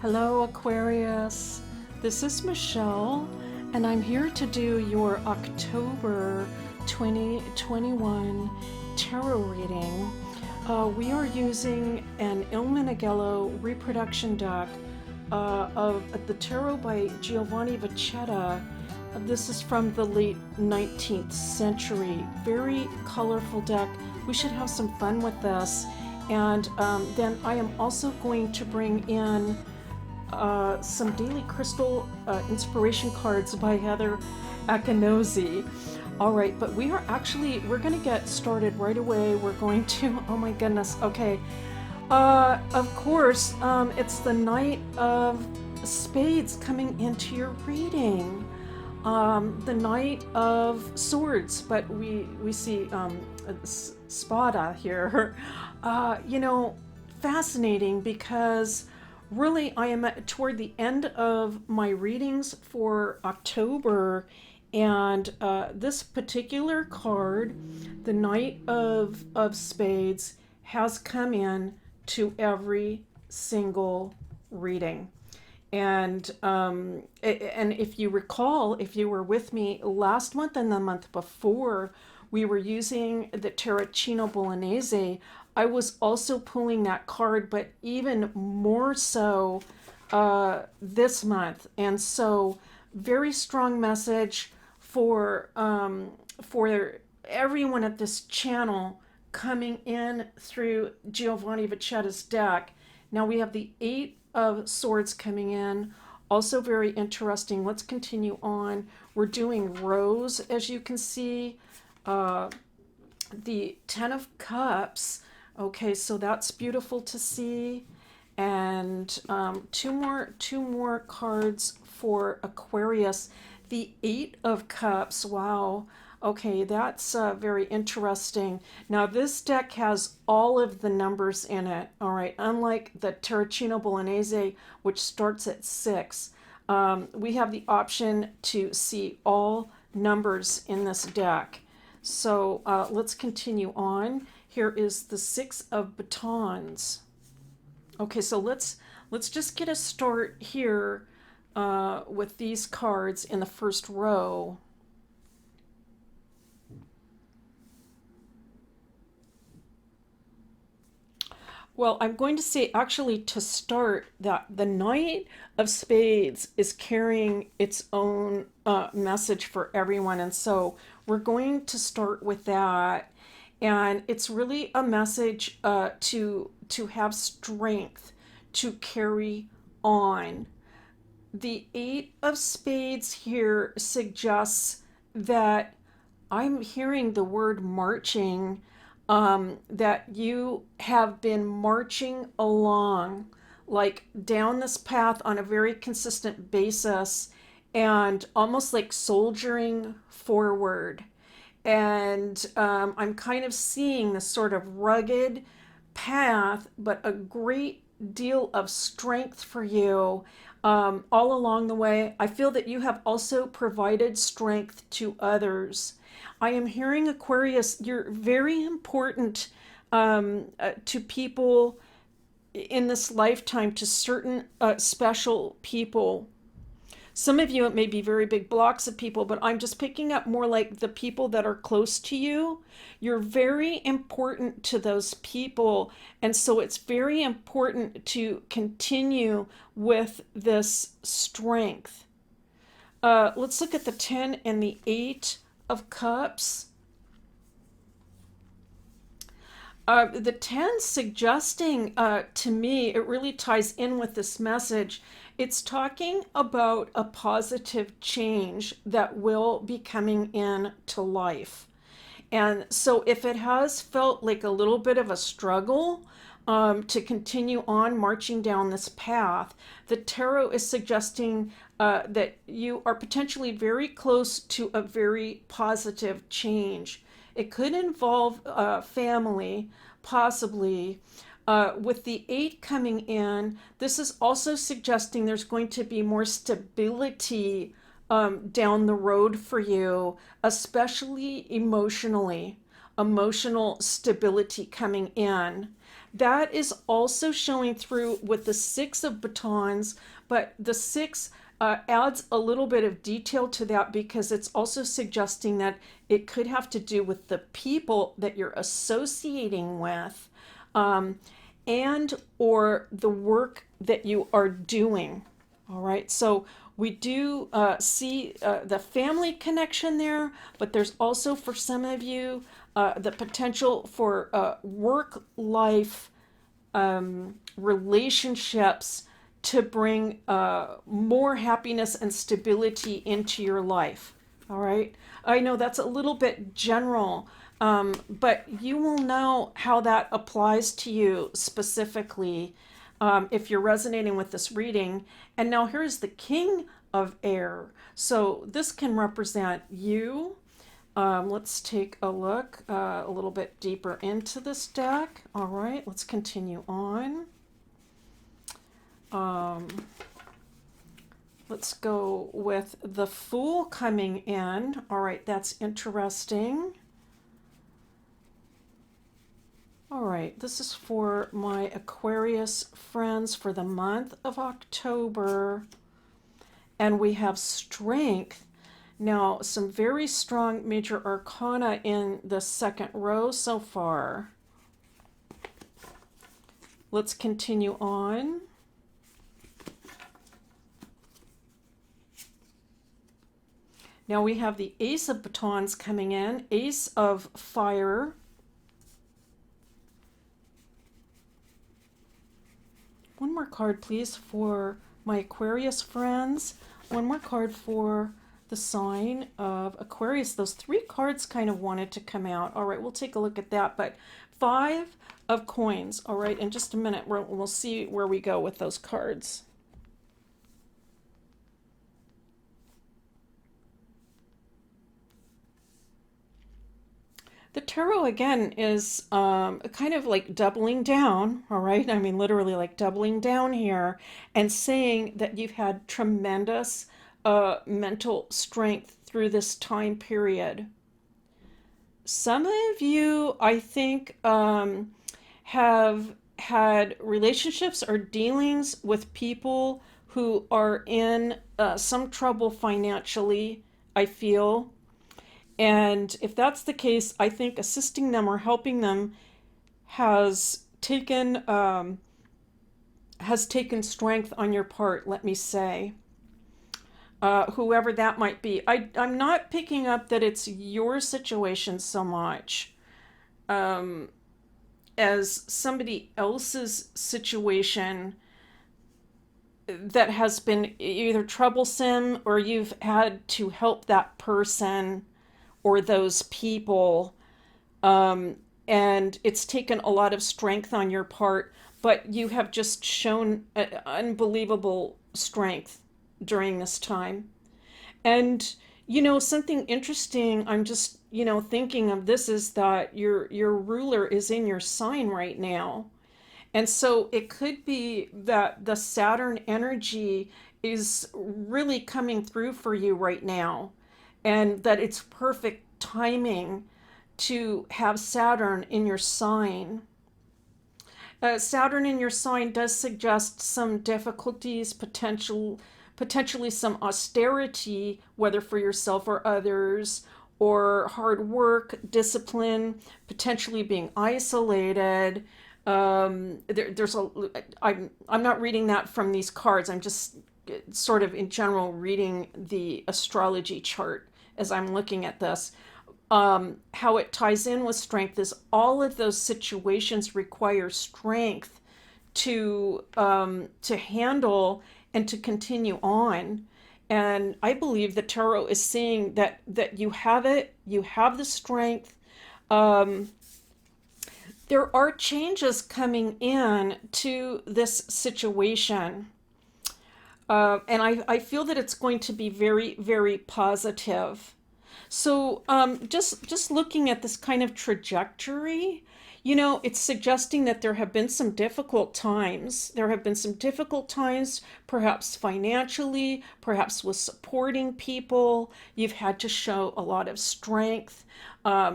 Hello, Aquarius. This is Michelle, and I'm here to do your October 2021 tarot reading. We are using an Il Meneghello reproduction deck of the tarot by Giovanni Vacchetta. This is from the late 19th century. Very colorful deck. We should have some fun with this. And then I am also going to bring in some Daily Crystal inspiration cards by Heather Akinose. All right, but we're going to get started right away. We're going to, oh my goodness, okay. Of course, it's the Knight of Spades coming into your reading. The Knight of Swords, but we see Spada here. Fascinating because really I am toward the end of my readings for October, and this particular card, the Knight of Spades, has come in to every single reading. And if you recall, if you were with me last month and the month before, we were using the Terracino Bolognese. I was also pulling that card, but even more so this month. And so, very strong message for everyone at this channel coming in through Giovanni Vacchetta's deck. Now we have the Eight of Swords coming in. Also very interesting. Let's continue on. We're doing Rose, as you can see. The Ten of Cups. Okay, so that's beautiful to see. And two more cards for Aquarius. The Eight of Cups. Wow. Okay, that's very interesting. Now, this deck has all of the numbers in it, all right, unlike the Terracino Bolognese, which starts at 6. We have the option to see all numbers in this deck. So let's continue on. Here is the Six of Batons. Okay, so let's just get a start here with these cards in the first row. Well, I'm going to say actually to start that the Knight of Spades is carrying its own message for everyone. And so we're going to start with that. And it's really a message to have strength to carry on. The Eight of Spades here suggests that I'm hearing the word marching, that you have been marching along, like down this path on a very consistent basis, and almost like soldiering forward. And I'm kind of seeing this sort of rugged path, but a great deal of strength for you all along the way. I feel that you have also provided strength to others. I am hearing, Aquarius, you're very important to people in this lifetime, to certain special people. Some of you, it may be very big blocks of people, but I'm just picking up more like the people that are close to you. You're very important to those people. And so it's very important to continue with this strength. Let's look at the 10 and the 8 of Cups. The 10 suggesting to me, it really ties in with this message. It's talking about a positive change that will be coming in to life. And so if it has felt like a little bit of a struggle to continue on marching down this path, the tarot is suggesting that you are potentially very close to a very positive change. It could involve family, possibly. With the 8 coming in, this is also suggesting there's going to be more stability down the road for you, especially emotionally. emotional stability coming in. That is also showing through with the Six of Batons, but the Six adds a little bit of detail to that because it's also suggesting that it could have to do with the people that you're associating with, and or the work that you are doing. All right, so we do see the family connection there, but there's also for some of you the potential for work life relationships to bring more happiness and stability into your life. All right, I know that's a little bit general, but you will know how that applies to you specifically if you're resonating with this reading. And now here's the King of Air. So this can represent you. Let's take a look a little bit deeper into this deck. All right, let's continue on. Let's go with the Fool coming in. All right, that's interesting. All right, this is for my Aquarius friends for the month of October. And we have Strength. Now, some very strong major arcana in the second row so far. Let's continue on. Now we have the Ace of Batons coming in, Ace of Fire. One more card, please, for my Aquarius friends. One more card for the sign of Aquarius. Those three cards kind of wanted to come out. All right, we'll take a look at that. But 5 of Coins. All right, in just a minute, we'll see where we go with those cards. The tarot, again, is kind of like doubling down, all right? I mean, literally like doubling down here and saying that you've had tremendous mental strength through this time period. Some of you, I think, have had relationships or dealings with people who are in some trouble financially, I feel. And if that's the case, I think assisting them or helping them has taken strength on your part, let me say. Whoever that might be. I'm not picking up that it's your situation so much as somebody else's situation that has been either troublesome or you've had to help that person or those people, and it's taken a lot of strength on your part, but you have just shown unbelievable strength during this time. And something interesting, I'm just thinking of this, is that your ruler is in your sign right now. And so it could be that the Saturn energy is really coming through for you right now, and that it's perfect timing to have Saturn in your sign. Saturn in your sign does suggest some difficulties, potentially some austerity, whether for yourself or others, or hard work, discipline, potentially being isolated. I'm not reading that from these cards. I'm just sort of in general reading the astrology chart as I'm looking at this. How it ties in with strength is all of those situations require strength to handle and to continue on. And I believe the tarot is saying that you have it, you have the strength. There are changes coming in to this situation. And I feel that it's going to be very, very positive. So just looking at this kind of trajectory, it's suggesting that there have been some difficult times. There have been some difficult times, perhaps financially, perhaps with supporting people. You've had to show a lot of strength.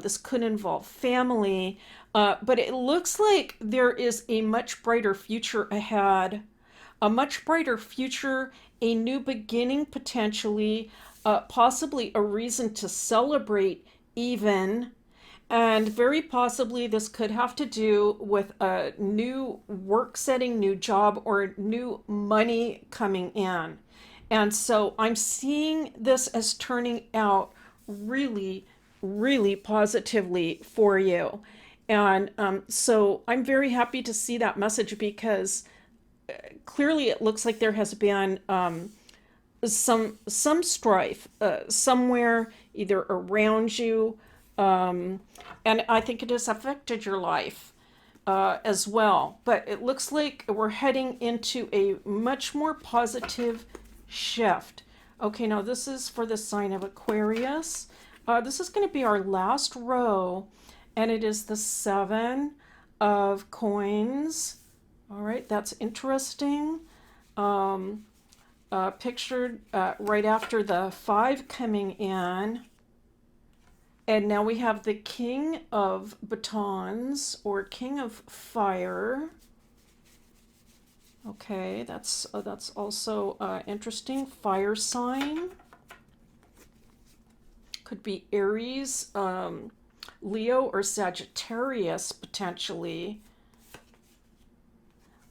This could involve family, but it looks like there is a much brighter future ahead, a much brighter future, a new beginning potentially, possibly a reason to celebrate even. And very possibly, this could have to do with a new work setting, new job, or new money coming in. And so I'm seeing this as turning out really, really positively for you. And so I'm very happy to see that message because clearly it looks like there has been some strife somewhere, either around you, and I think it has affected your life as well. But it looks like we're heading into a much more positive shift. Okay, now this is for the sign of Aquarius. This is going to be our last row, and it is the Seven of Coins. All right, that's interesting. Pictured right after the five coming in. And now we have the King of Batons, or King of Fire. Okay, that's also interesting. Fire sign. Could be Aries, Leo, or Sagittarius potentially.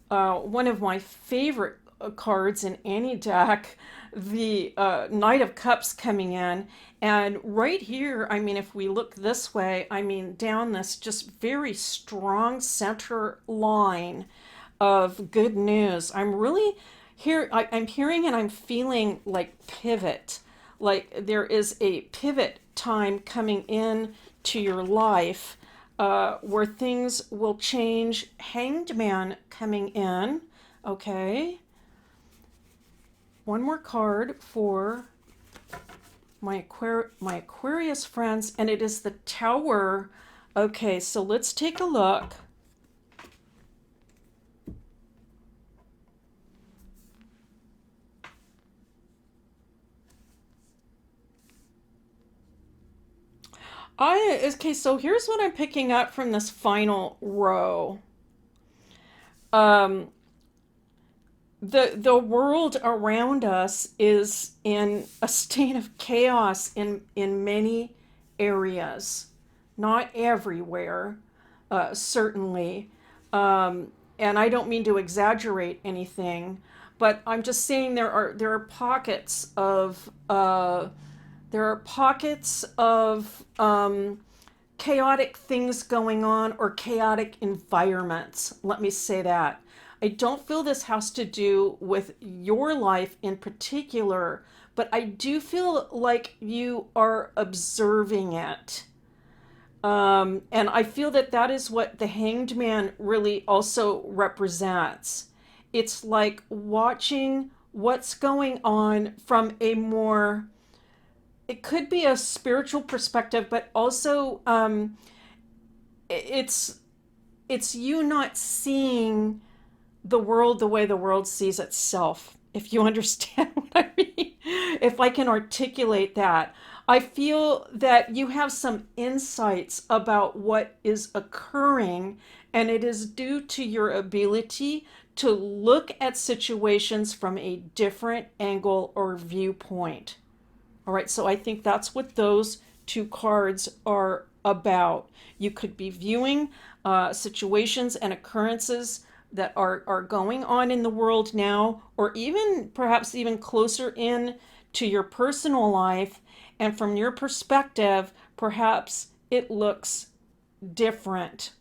One of my favorite cards in any deck, the Knight of Cups coming in. And right here, I mean, if we look this way, I mean, down this just very strong center line of good news. I'm really here, I'm hearing and I'm feeling like pivot. Like there is a pivot time coming in to your life where things will change. Hanged Man coming in. Okay. One more card for my Aquarius friends, and it is the Tower. Okay, so let's take a look. Okay, so here's what I'm picking up from this final row. Um, the world around us is in a state of chaos in many areas, not everywhere, certainly. And I don't mean to exaggerate anything, but I'm just saying there are pockets of chaotic things going on, or chaotic environments. Let me say that. I don't feel this has to do with your life in particular, but I do feel like you are observing it. And I feel that that is what the Hanged Man really also represents. It's like watching what's going on from a more, it could be a spiritual perspective, but also it's it's you not seeing the world the way the world sees itself, if you understand what I mean. If I can articulate that, I feel that you have some insights about what is occurring, and it is due to your ability to look at situations from a different angle or viewpoint. All right, so I think that's what those two cards are about. You could be viewing situations and occurrences that are going on in the world now, or even perhaps even closer in to your personal life. And from your perspective, perhaps it looks different.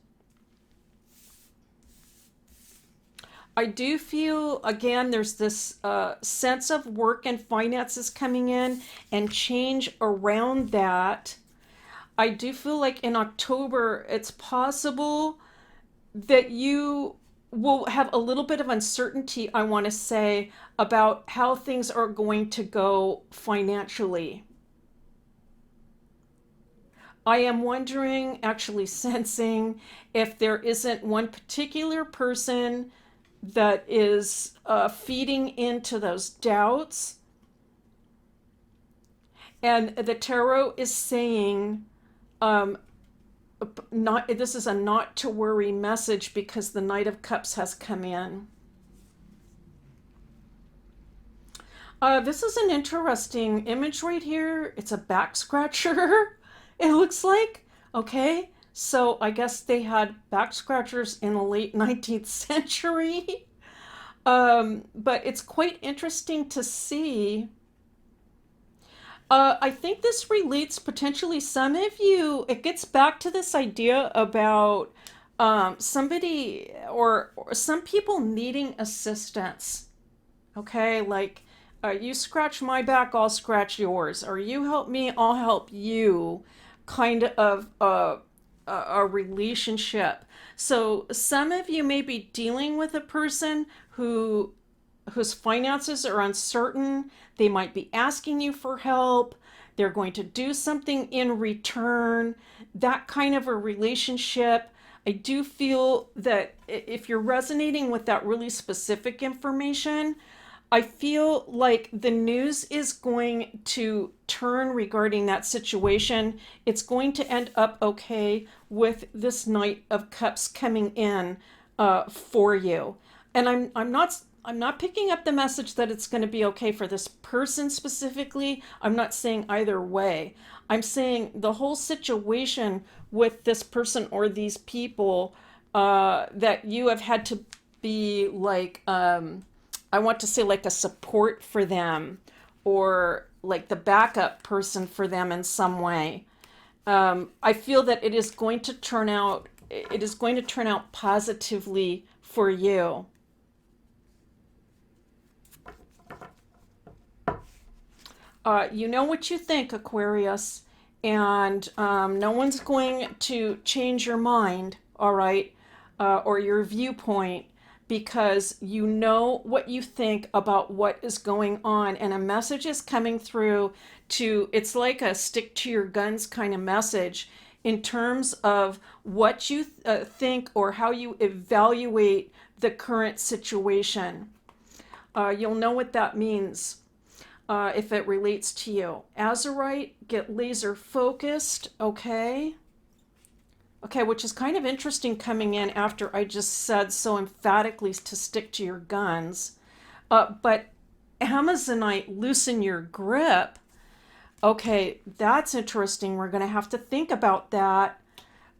I do feel, again, there's this sense of work and finances coming in and change around that. I do feel like in October, it's possible that you will have a little bit of uncertainty, I want to say, about how things are going to go financially. I am wondering, actually sensing, if there isn't one particular person that is feeding into those doubts. And the tarot is saying Um, not this is a not to worry message because the Knight of Cups has come in. This is an interesting image right here. It's a back scratcher. It looks like. Okay, so I guess they had back scratchers in the late 19th century. But it's quite interesting to see. I think this relates potentially some of you. It gets back to this idea about somebody or some people needing assistance. Okay, like you scratch my back, I'll scratch yours, or you help me, I'll help you, kind of a relationship. So some of you may be dealing with a person whose finances are uncertain. They might be asking you for help. They're going to do something in return. That kind of a relationship. I do feel that if you're resonating with that really specific information, I feel like the news is going to turn regarding that situation. It's going to end up okay with this Knight of Cups coming in for you. And I'm not picking up the message that it's going to be okay for this person specifically. I'm not saying either way. I'm saying the whole situation with this person or these people that you have had to be like, I want to say like a support for them or like the backup person for them in some way. I feel that it is going to turn out positively for you. You know what you think, Aquarius, and no one's going to change your mind, all right, or your viewpoint because you know what you think about what is going on, and a message is coming through it's like a stick to your guns kind of message in terms of what you think or how you evaluate the current situation. You'll know what that means if it relates to you. Azurite, get laser focused, okay? Okay, which is kind of interesting coming in after I just said so emphatically to stick to your guns. But Amazonite, loosen your grip. Okay, that's interesting. We're going to have to think about that.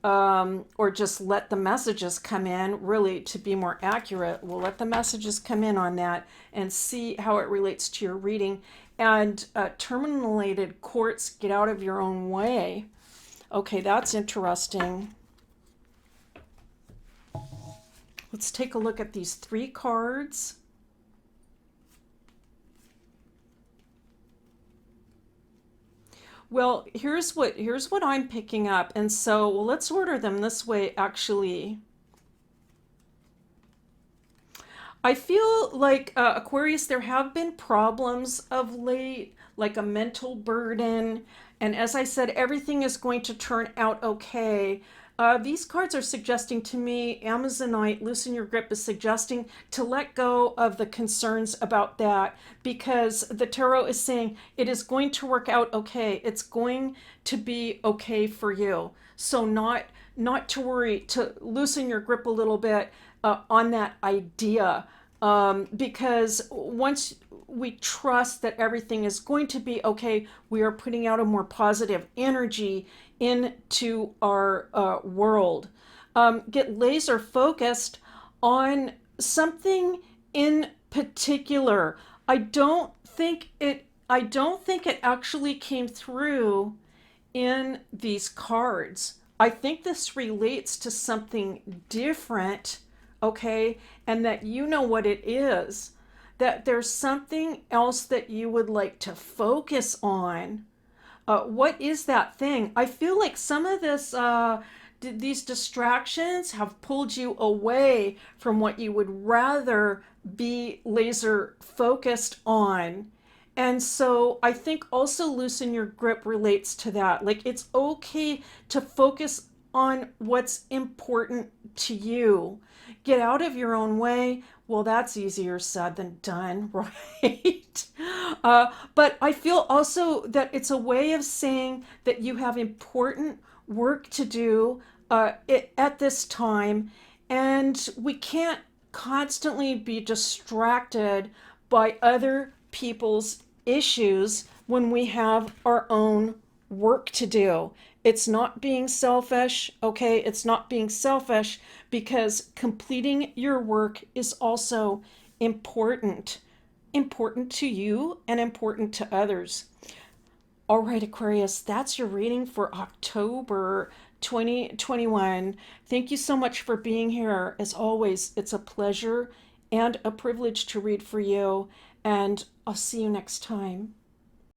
Or just let the messages come in, really, to be more accurate. We'll let the messages come in on that and see how it relates to your reading. And terminated quartz, get out of your own way. Okay, that's interesting. Let's take a look at these three cards. Well, here's what I'm picking up. And so, well, let's order them this way actually. I feel like Aquarius, there have been problems of late, like a mental burden. And as I said, everything is going to turn out okay. These cards are suggesting to me, Amazonite, loosen your grip, is suggesting to let go of the concerns about that because the tarot is saying it is going to work out okay. It's going to be okay for you. So not to worry, to loosen your grip a little bit on that idea because once we trust that everything is going to be okay, we are putting out a more positive energy into our world. Get laser focused on something in particular. I don't think it actually came through in these cards. I think this relates to something different, okay? And that you know what it is. That there's something else that you would like to focus on. What is that thing? I feel like some of these distractions have pulled you away from what you would rather be laser focused on. And so I think also loosen your grip relates to that. Like it's okay to focus on what's important to you. Get out of your own way. Well, that's easier said than done, right? But I feel also that it's a way of saying that you have important work to do at this time, and we can't constantly be distracted by other people's issues when we have our own work to do. It's not being selfish, okay? It's not being selfish because completing your work is also important. Important to you and important to others. All right, Aquarius, that's your reading for October 2021. Thank you so much for being here. As always, it's a pleasure and a privilege to read for you, and I'll see you next time.